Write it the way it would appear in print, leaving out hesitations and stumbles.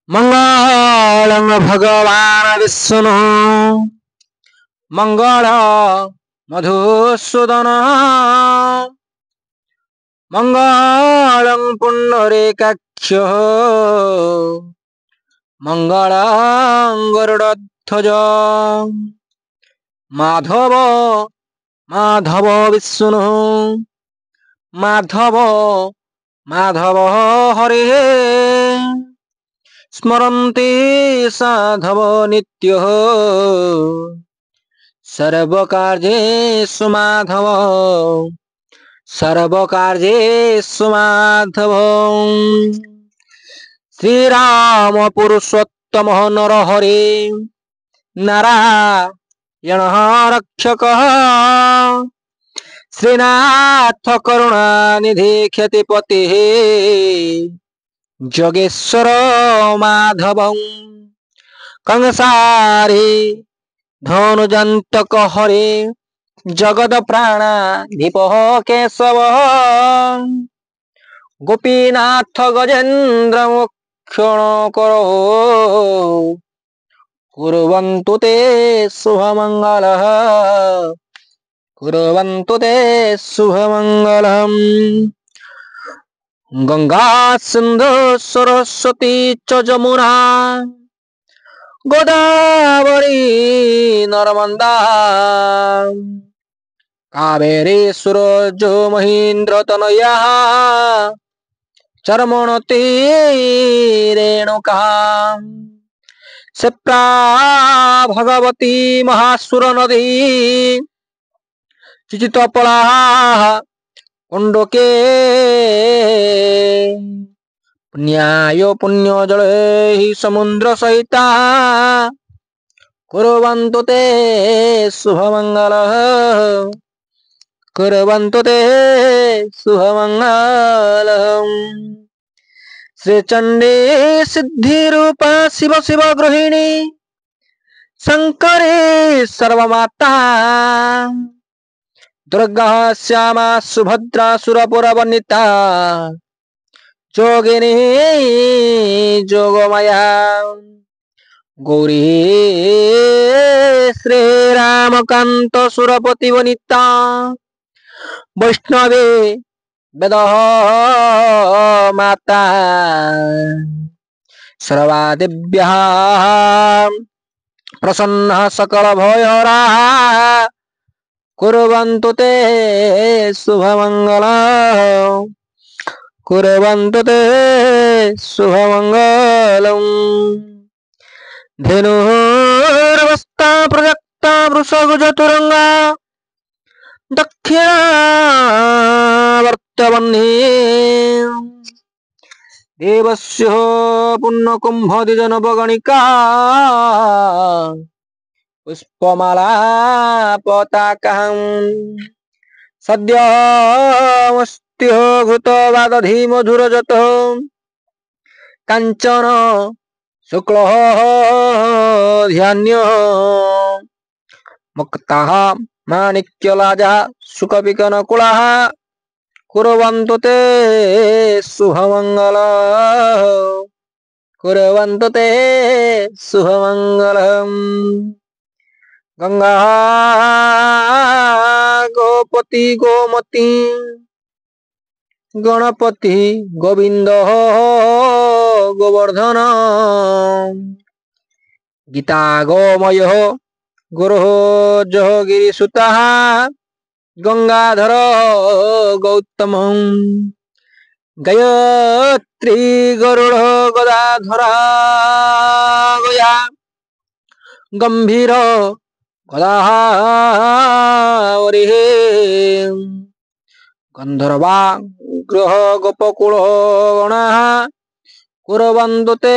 मंगलं भगवान् विष्णु मंगल मधुसूदन मंगलं पुंडरीकाक्ष मंगलं गरुडध्वज माधव माधव विष्णु माधव माधव हरे स्मरन्ति साधव नित्यः सर्वकार्येषु माधव सर्वकार्येषु माधव श्रीराम पुरुषोत्तम नरहरे नारायण रक्षकः श्रीनाथ करुणानिधि ख्यातिपतिः जोगेश्वर माधव कंसारी धनुजंतक हरे जगद प्राणाधिप केशव गोपीनाथ गजेन्द्र मोक्षण करो कुर्वन्तु ते शुभमंगलः कुर्वन्तु ते शुभमंगलम्। गंगा सिंधु सरस्वती च जमुना गोदावरी नर्मदा कावेरी सुरजो महेन्द्र तनया चर्मणती रेणुका क्षिप्रा भगवती महासुर नदी चिचितपला कुंडके पुण्याय पुण्य जले समुद्र सहिता कुर्वन्तु ते शुभमंगलः कुर्वन्तु ते शुभमंगलम्। श्री चंडी सिद्धि रूपा शिव शिव गृहिणी शंकरी सर्वमाता दुर्गा श्यामा सुभद्रा सुरपुर वनिता जोगिनी जोगमया गौरी श्रीरामकांत सुरपति वनिता वैष्णवे वेद माता सर्वादिभ्यः प्रसन्न सकल भयहरा कुर्वन्तु ते शुभमंगलम् कुर्वन्तु ते शुभमंगलम्। धेनुर्वस्ता प्रजक्ता वृषभजतुरंगा दक्षिणावर्तवह्नि देवस्य पुण्यकुम्भदिजनवगणिका पुष्पमाला पताकहं सद्यमस्त्यो घृतवादधी मधुरजतो कांचन शुक्ल ध्यान्य मुक्तः माणिक्यलाजा सुकपिकनकुलः कुर्वन्तु ते शुभमंगलः कुर्वन्तु ते शुभमंगलम्। गंगा गोपति गोमती गणपति गोविंद गोवर्धन गीता गोमय गुरु जहगिरीसुता गंगाधर गौतम गायत्री गरुड़ गदाधरा गया गंभीर गदावरी गंधर्वा ग्रह गोपकुल गणा कुर्वन्तु ते